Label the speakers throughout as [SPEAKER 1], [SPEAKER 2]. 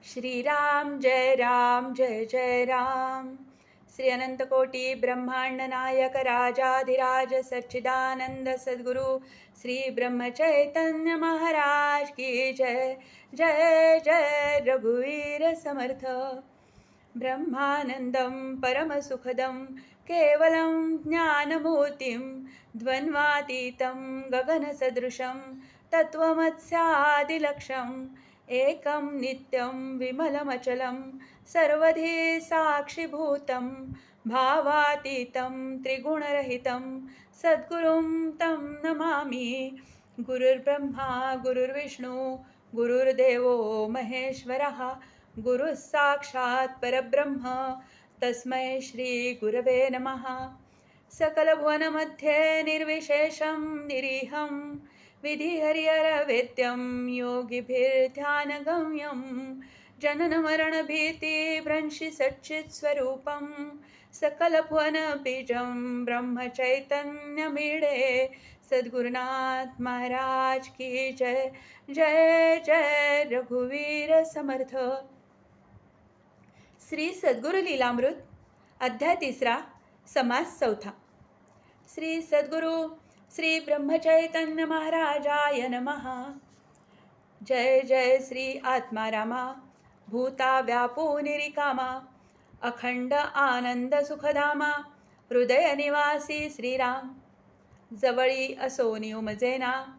[SPEAKER 1] श्रीराम जय जय राम। श्री अनंत कोटि ब्रह्मांड नायक राजाधिराज सच्चिदानंद सद्गुरु श्री ब्रह्म चैतन्य महाराज की जय। जय जय रघुवीर समर्थ। ब्रह्मानंदं परमसुखदं केवलं ज्ञानमूर्तिं द्वन्द्वातीतं गगनसदृशं तत्त्वमस्यादिलक्ष्यम् एकं नित्यं विमलमचलं सर्वधी साक्षिभूतं भावातीतं त्रिगुणरहितं सद्गुरुं तं नमामि। गुरुर्ब्रह्मा गुरुर्विष्णू गुरुर्देवो महेश्वरः गुरुः साक्षात् परब्रह्म तस्मै श्री गुरवे नमः। सकलभुवनमध्ये निर्विशेषं निरीहं विधिहरिहरवेद्यं योगिभिर्ध्यानगम्यं जननमरणभीतिभ्रंशि सच्चित्स्वरूपं सकलभुवनबीजं ब्रह्मचैतन्यमीडे सद्गुरुनाथ महाराज की जय। जय जय रघुवीर समर्थ। श्री सद्गुरु लीलामृत अध्याय 3 समास 4। श्री सद्गुरु श्री ब्रह्मचैतन्य महाराजाय नमः। जय जय श्री आत्मारामा भूता व्यापूनिरिकामा अखंड आनंद सुखधामा हृदय निवासी श्रीराम। जवळी असोनी उमजेना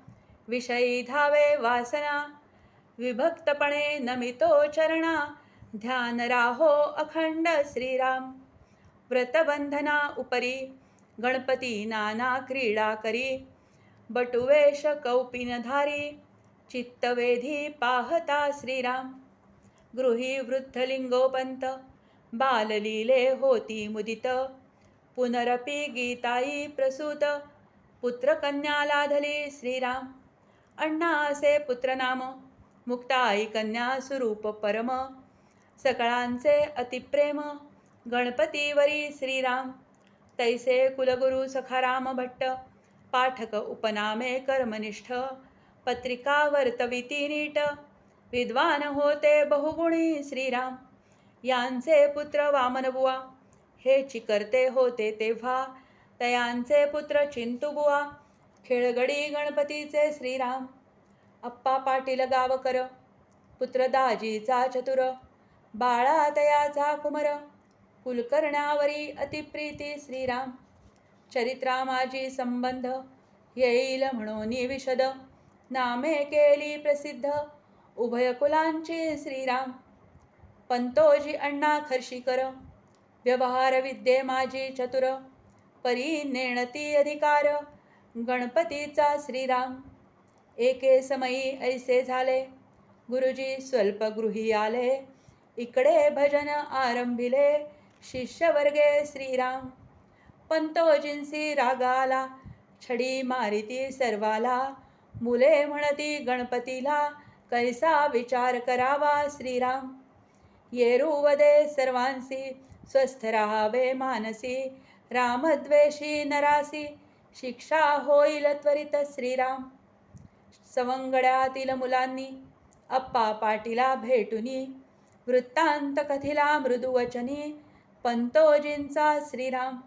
[SPEAKER 1] विषयी धावे वासना विभक्तपणे नमितो चरणा ध्यान राहो अखंड श्रीराम। व्रतबंधना उपरी गणपती नाना क्रीडा करी बटुवेश कौपिनधारी चित्तवेधी पाहता श्रीराम। गृही वृद्धलिंगोपंत बाललीले होती मुदित पुनरपि गीताई प्रसूत पुत्रकन्या लाधली श्रीराम। अण्णा असे पुत्रनाम मुक्ताई कन्या स्वरूप परम सकळांचे अतिप्रेम गणपतीवरी श्रीराम। तैसे कुलगुरु सखाराम भट्ट पाठक उपनामे कर्मनिष्ठ पत्रिका वर्तविती नीट विद्वान होते बहुगुणी श्रीराम। यांचे पुत्र वामनबुवा हे चिकरते होते तेव्हा तयांचे पुत्र चिंतुबुवा खेळगडी गणपतीचे श्रीराम। अप्पा पाटील गावकर पुत्र दाजीचा चतुर बाळा तयाचा कुमर कुलकर्णावरी अतिप्रीती श्रीराम। चरित्रा माझी संबंध येईल म्हणून विशद नामे केली प्रसिद्ध उभय कुलांची श्रीराम। पंतोजी अण्णा खर्शीकर व्यवहार विद्ये माझी चतुर परी नेणती अधिकार गणपतीचा श्रीराम। एके समयी ऐसे झाले गुरुजी स्वल्पगृही आले इकडे भजन आरंभिले शिष्यवर्गे श्रीराम। पंतोजींसी रागाला छडी मारिती सर्वाला मुले म्हणती गणपतीला कैसा विचार करावा श्रीराम। येरुवदे सर्वांसी स्वस्थ राहावे मानसी रामद्वेषी नरासी शिक्षा होईल त्वरित श्रीराम। सवंगड्यातील मुलांनी अप्पा पाटीला भेटुनी वृत्तांत कथिला मृदुवचनी पंतोजींचा श्रीराम।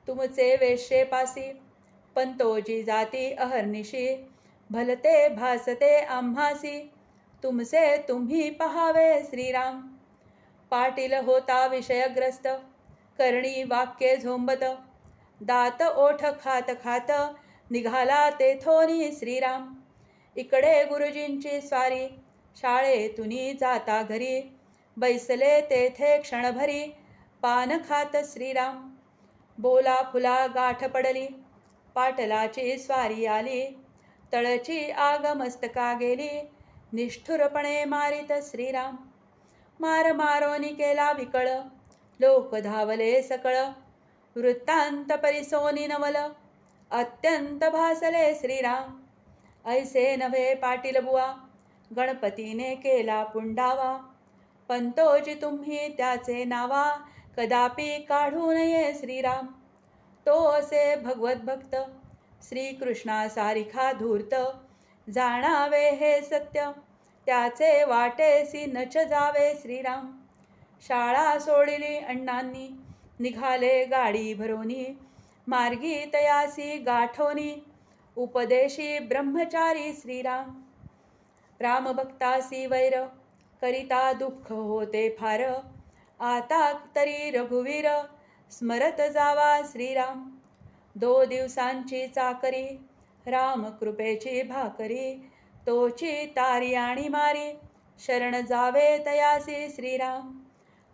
[SPEAKER 1] तुमचे वेशेपासी पंतोजी जाती अहर्निशी भलते भासते आम्हासी तुमचे तुम्ही पहावे श्रीराम। पाटील होता विषयग्रस्त करणी वाक्ये झोंबत दात ओठ खात खात निघाला तेथोनी श्रीराम। इकडे गुरुजींची स्वारी शाळेतुनी जाता घरी बैसले तेथे क्षणभरी पान खात श्रीराम। बोला फुला गाठ पडली पाटलाची स्वारी आली तळची आग मस्तका गेली निष्ठुरपणे मारित श्रीराम। मार मारोनी केला विकळ लोक धावले सकळ वृत्तांत परिसोनी नवल अत्यंत भासले श्रीराम। ऐसे नव्हे पाटील बुवा गणपतीने केला पुंडावा पंतोजी तुम्ही त्याचे नावा कदापि काढू नये श्रीराम। तो असे भगवत भक्त श्रीकृष्णा सारिखा धूर्त जाणावे हे सत्य त्याचे वाटेसी नच जावे श्रीराम. शाळा सोडिली अण्णांनी, निघाले गाडी भरोनी. मार्गी तयासी गाठोनी, उपदेशी ब्रह्मचारी श्रीराम. रामभक्तासी वैर, करिता दुःख होते फार. आता तरी रघुवीर, स्मरत जावा श्रीराम. 2 दिवसांची चाकरी, राम कृपेची भाकरी. तोची तारी आणि मारी, शरण जावे तयासी श्रीराम.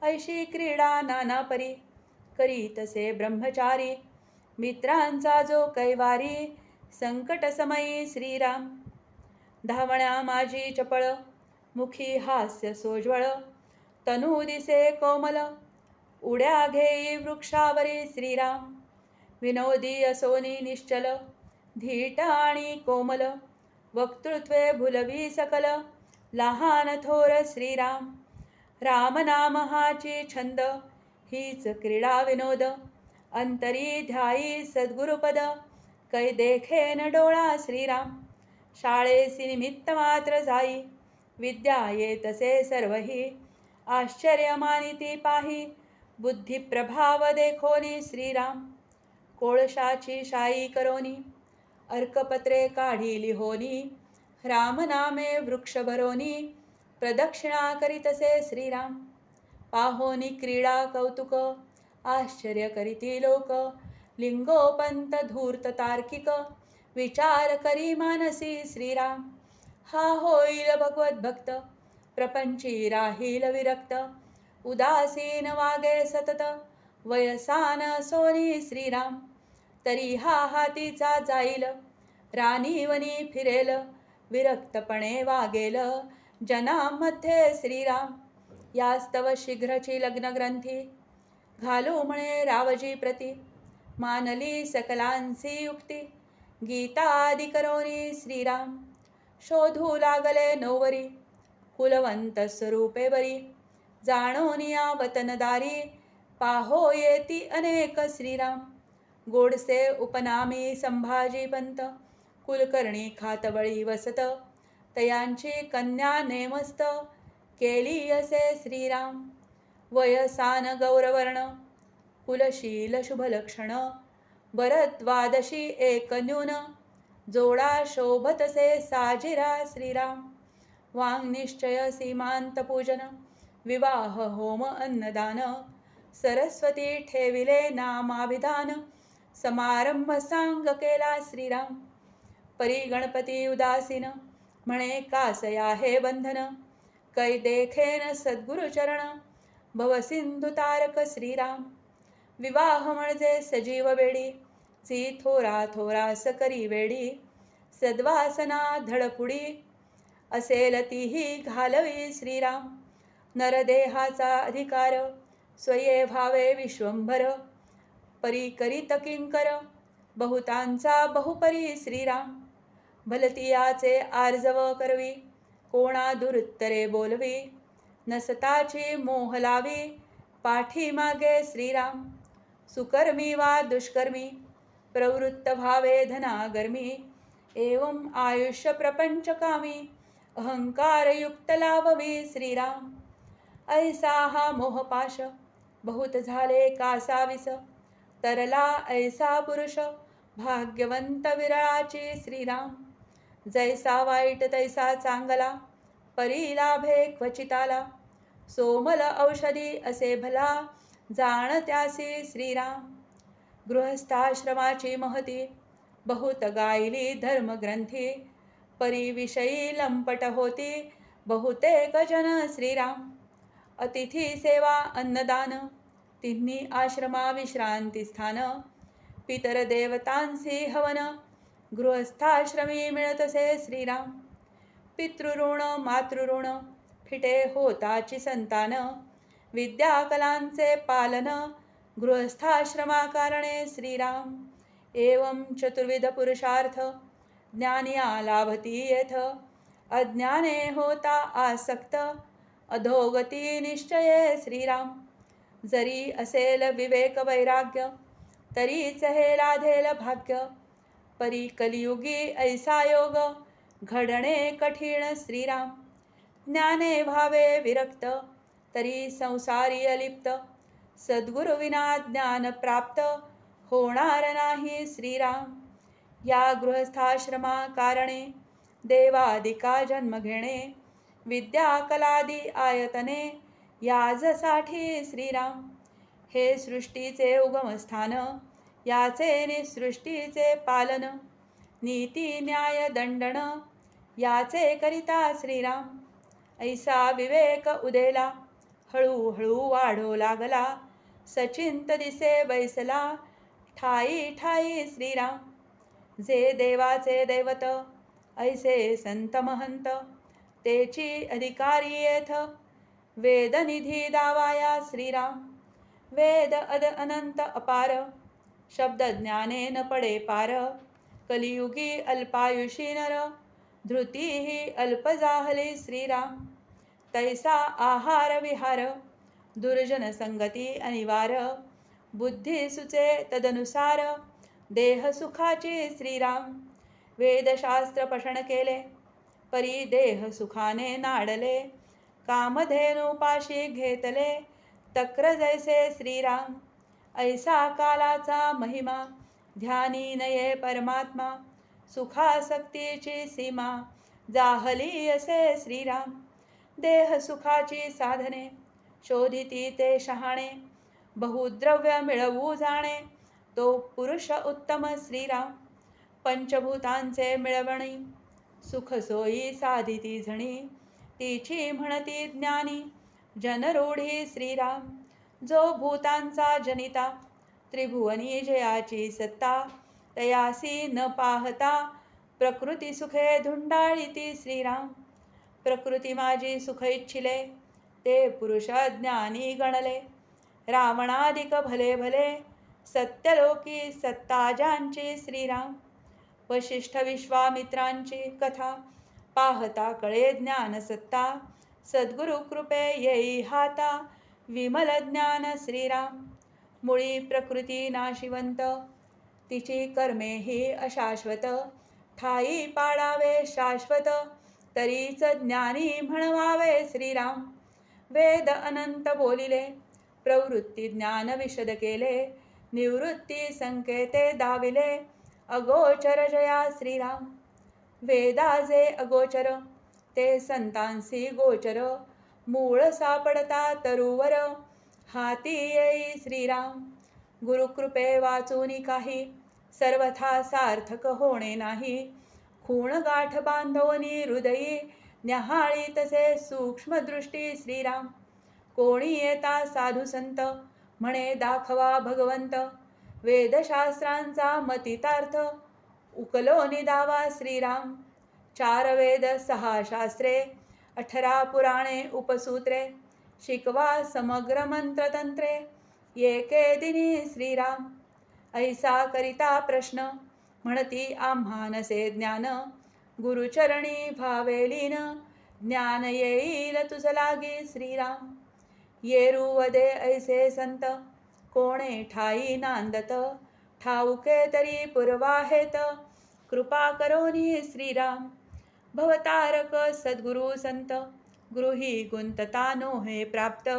[SPEAKER 1] ऐशी क्रीडा नाना परी, करी तसे ब्रह्मचारी. मित्रांचा जो कैवारी, संकट समयी श्रीराम. धावण्या माझी चपळ, मुखी हास्य सोज्वळ. तनू दिसे कोमल, उड्या घेई वृक्षावरी श्रीराम. विनोदी असोनी निश्चल, धीट आणि कोमल. वक्तृत्वे भुलवी सकल, लहान थोर श्रीराम. रामनाम हाची छंद, हीच क्रीडा विनोद. अंतरी ध्यायी सद्गुरुपद, कै देखेन डोळा श्रीराम. शाळेसी निमित्त मात्र जाई, विद्या येतसे सर्वही. आश्चर्य मानिती पाही, बुद्धी प्रभाव देखोनी श्रीराम. कोळशाची शाई करोनी, अर्कपत्रे काढी लिहोनी. रामनामे वृक्ष भरोनी, प्रदक्षिणा करीतसे श्रीराम. पाहोनी क्रीडा कौतुक, आश्चर्य करीती लोक. लिंगोपंत धूर्त तार्किक, विचार करी मानसी श्रीराम. हा होईल भगवत भक्त, प्रपंची राहील विरक्त. उदासीन वागे सतत, वयसान सोनी श्रीराम. तरी हा हातीचा जाईल, राणीवनी फिरेल. विरक्तपणे वागेल, जनामध्ये श्रीराम. यास्तव शीघ्रची लग्नग्रंथी, घालू म्हणे रावजी प्रती. मानली सकलांसी युक्ती, गीतादि करोनी श्रीराम. शोधू लागले नोवरी, कुलवंत स्वरूपे बरी. जाणोनिया वतनदारी, पाहो येती अनेक श्रीराम. गोडसे उपनामी संभाजी पंत, कुलकर्णी खातवळी वसत. तयांची कन्या नेमस्त, केली असे श्रीराम. वयसान गौरवर्ण, कुलशील शुभलक्षण. वरद्वादशी एक न्यून, जोडा शोभतसे साजिरा श्रीराम. वाङ्निश्चय सीमांत पूजन, विवाह होम अन्नदान. सरस्वती ठेविले नामाभिधान, समारंभ सांग केला श्रीराम. परी गणपती उदासीन, म्हणे कासया हे बंधन. कै देखेन सद्गुरुचरण, भवसिंधू तारक श्रीराम. विवाह म्हणजे सजीव वेडी, सी थोरा थोरास करी वेडी. सद्वासना धडपुडी, असेल तीही घालवी श्रीराम. नरदेहाचा अधिकार, स्वये भावे विश्वंभर. परी करीत किंकर, बहुतांचा बहुपरी श्रीराम. भलतियाचे आर्जव करवी, कोणा दुरुत्तरे बोलवी. नसताची मोह लावी, पाठीमागे श्रीराम. सुकर्मी वा दुष्कर्मी, प्रवृत्त भावे धनागर्मी. एवं आयुष्य प्रपंचकामी, अहंकारयुक्त लाभवी श्रीराम. ऐसा हा मोहपाश, बहुत झाले कासाविस. तरला ऐसा पुरुष, भाग्यवंत विरळाची श्रीराम. जैसा वाईट तैसा चांगला, परी लाभे क्वचिताला. सोमल औषधी असे भला, जाण त्यासी श्रीराम. गृहस्थाश्रमाची महती, बहुत गायली धर्मग्रंथी. परी विषयी लंपट होती, बहुतेक जन श्रीराम. अतिथी सेवा अन्नदान, तिन्ही आश्रमा विश्रांती स्थान. पितर देवतांसी हवन, गृहस्थाश्रमी मिळतसे श्रीराम. पितृऋण मातृऋण, फिटे होताची संतान. विद्याकलांचे पालन, गृहस्थाश्रमा कारणे श्रीराम. एवं चतुर्विध पुरुषार्थ, ज्ञानिया लाभती येथ. अज्ञाने होता आसक्त, अधोगती निश्चये श्रीराम. जरी असेल विवेक वैराग्य, तरीच हे लाधेल भाग्य. परी कलियुगी ऐसा योग, घडणे कठीण श्रीराम. ज्ञाने भावे विरक्त, तरी संसारी अलिप्त, सद्गुरुविना ज्ञान प्राप्त, होणार नाही श्रीराम. या गृहस्थाश्रमा कारणे, देवादिका जन्म घेणे, विद्या कलादी आयतने, याजसाठी श्रीराम. हे सृष्टीचे उगमस्थान, याचे निसृष्टीचे पालन, नीती न्याय दंडन, याचे करिता श्रीराम. ऐसा विवेक उदेला, हळूहळू वाढो लागला, सचिंत दिसे बैसला, ठाई ठाई श्रीराम. जे देवाचे दैवत, ऐसे संत महंत, तेची अधिकारी येथ, वेदनिधी दावाया श्रीराम. वेद अद अनंत अपार, शब्द ज्ञाने न पडे पार, कलियुगी अल्पायुषी नर, धृती ही अल्प जाहली श्रीराम. तैसा आहार विहार, दुर्जन संगती अनिवार, बुद्धी सुचे तदनुसार, देह सुखाची श्रीराम. वेदशास्त्र पठण केले, परी देह सुखाने नाडले, कामधेनुपाशी घेतले, तक्र जैसे श्रीराम. ऐसा कालाचा महिमा, ध्यानी नये परमात्मा, सुखासक्तीची सीमा, जाहली असे श्रीराम. देह सुखाची साधने, शोधिती ते शहाणे, बहुद्रव्य मिळवू जाणे, तो पुरुष उत्तम श्रीराम. पंचभूतांचे मिळवणी, सुख सोयी साधिती झणी, तिची म्हणती ज्ञानी, जनरूढी श्रीराम. जो भूतांचा जनिता, त्रिभुवनी जयाची सत्ता, तयासी न पाहता, प्रकृती सुखे धुंडाळीती श्रीराम. प्रकृती माझी सुख इच्छिले, ते पुरुष ज्ञानी गणले, रावणाधिक भले भले, सत्यलोकी सत्ता ज्यांची श्रीराम. वशिष्ठ विश्वामित्रांची कथा, पाहता कळे ज्ञान सत्ता, सद्गुरु कृपे येई हाता, विमल ज्ञान श्रीराम. मुळी प्रकृती नाशिवंत, तिची कर्मे ही अशाश्वत, ठाई पाडावे शाश्वत, तरीच ज्ञानी म्हणवावे श्रीराम. वेद अनंत बोलिले, प्रवृत्ती ज्ञान विशद केले, निवृत्ती संकेते दाविले, अगोचर जया श्रीराम. वेदा जे अगोचर, ते संतांसी गोचर, मूळ सापडता तरुवर, हाती येई श्रीराम. गुरुकृपे वाचूनी काही, सर्वथा सार्थक होणे नाही, खूण गाठ बांधवनी हृदयी, न्याहाळी तसे सूक्ष्म दृष्टी श्रीराम. कोणी येता साधू संत, म्हणे दाखवा भगवंत, वेदशास्त्रांचा मतितार्थ, उकलो निदावा श्रीराम. 4 वेद 6 शास्त्रे, 18 पुराणे उपसूत्रे, शिकवा समग्र मंत्रतंत्रे, येके दिनी श्रीराम. ऐसा करिता प्रश्न, म्हणती आम्हा नसे ज्ञान, गुरुचरणी भावेलीन, ज्ञान येईल तुझ लागी श्रीराम. येरुवदे ऐसे संत, कोणे ठाई नांदत, ठाऊके तरी पुरवाहेत, कृपा करोनी श्रीराम. भवतारक सद्गुरु संत, गृही गुंतता नोहे प्राप्त,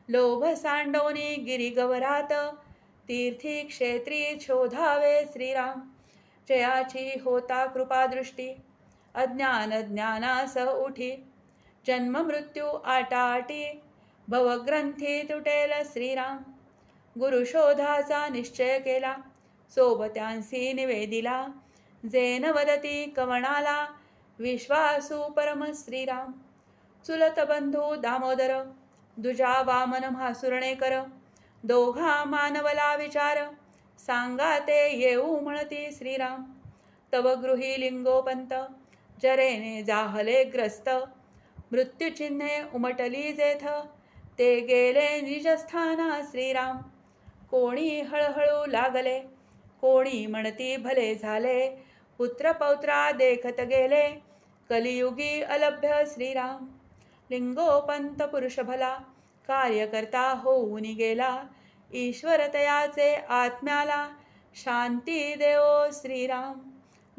[SPEAKER 1] लोभ सांडोनी गिरिगवरात, तीर्थी क्षेत्री शोधावे श्रीराम. जयाची होता कृपादृष्टी, अज्ञान ज्ञानास उठी, जन्म मृत्यू आटाटी, भवग्रंथी तुटेल श्रीराम. गुरुशोधाचा निश्चय केला, सोबत्यांसी निवेदिला, जेन वदती कवणाला, विश्वासू परम श्रीराम. चुलत बंधू दामोदर, दुजा वामन म्हासुरणेकर, दोघा मानवला विचार, सांगा ते येऊ म्हणती श्रीराम. तव गृही लिंगोपंत, जरेने जाहले ग्रस्त, मृत्यूचिन्हे उमटली जेथ, ते गेले निजस्थाना श्रीराम. कोणी हळहळू लागले, कोणी म्हणती भले झाले, पुत्र पौत्रा देखत गेले, कलियुगी अलभ्य श्रीराम. लिंगोपंत पुरुष भला, कार्यकर्ता होऊन गेला, ईश्वर तयाचे आत्म्याला, शांती देवो श्रीराम.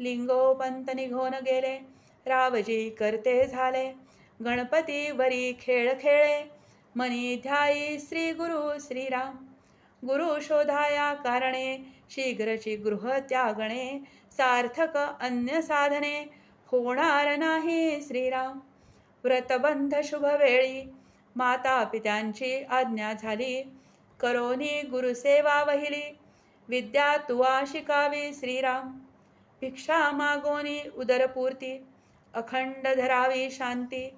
[SPEAKER 1] लिंगोपंत निघून गेले, रावजी करते झाले, गणपती वरी खेळ खेळे, मनी ध्यायी श्री गुरु श्रीराम. गुरु शोधाया कारणे, शीघ्रची गृह त्यागणे, सार्थक अन्य साधने होणार नाही श्रीराम. व्रतबंध शुभ वेळी, माता पित्यांची आज्ञा झाली, करोनी गुरुसेवा वहिली, विद्या तुवा शिकावी श्रीराम. भिक्षा मागोनी उदरपूर्ती, अखंड धरावी शांती,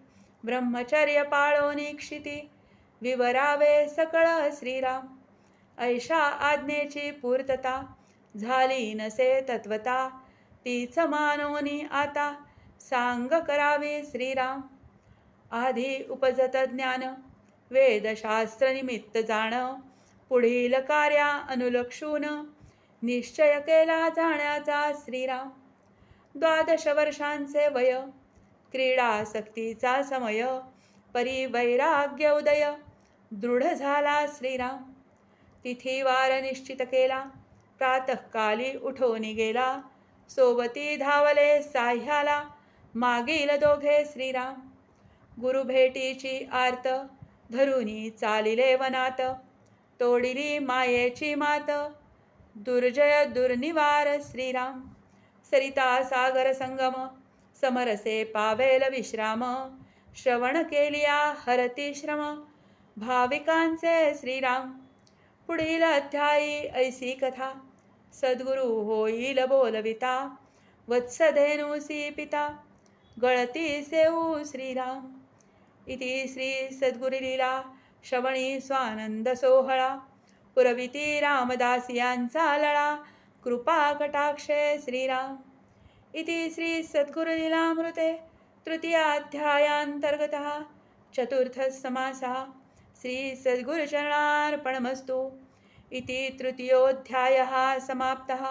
[SPEAKER 1] ब्रह्मचर्य पाळोनी क्षिती, विवरावे सकळ श्रीराम. ऐशा आज्ञेची पूर्तता, झाली नसे तत्वता, तीच मानोनी आता, सांग करावी श्रीराम. आधी उपजत ज्ञान, वेदशास्त्र निमित्त जाण, पुढील कार्या अनुलक्षून, निश्चय केला जाण्याचा श्रीराम. 12 वर्षांचे वय, क्रीडासक्तीचा समय, परी वैराग्य उदय, दृढ झाला श्रीराम. तिथीवार निश्चित केला, प्रातःकाली उठोनी गेला, सोबती धावले साह्याला, मागील दोघे श्रीराम. गुरु भेटीची आर्त, धरुनी चालिले वनात, तोडिली मायेची मात, दुर्जय दुर्निवार श्रीराम. सरिता सागर संगम, समरसे पावेल विश्राम, श्रवण केलिया हरती श्रम, भाविकांचे श्रीराम. पुढील अध्यायी ऐसी कथा, सद्गुरु होईल बोलविता, वत्सधेनुसी पिता, गळती सेऊ श्रीराम. इति श्री सद्गुरुलीला श्रवणी स्वानंद सोहळा, पुरविती रामदास यांचा लळा, कृपा कटाक्षे श्रीराम. इति श्री सद्गुरुलीलामृते तृतीयाध्यायान्तर्गतः चतुर्थः समासः. श्री सद्गुरुचरणार्पणमस्तु. इति तृतीयोऽध्यायः समाप्तः.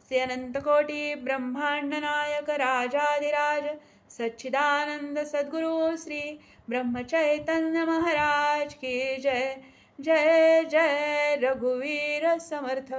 [SPEAKER 1] श्री अनंतकोटि ब्रह्मांड नायक राजाधिराज सच्चिदानंद सद्गुरु श्री ब्रह्मचैतन्य महाराज की जय. जय जय रघुवीर समर्थ.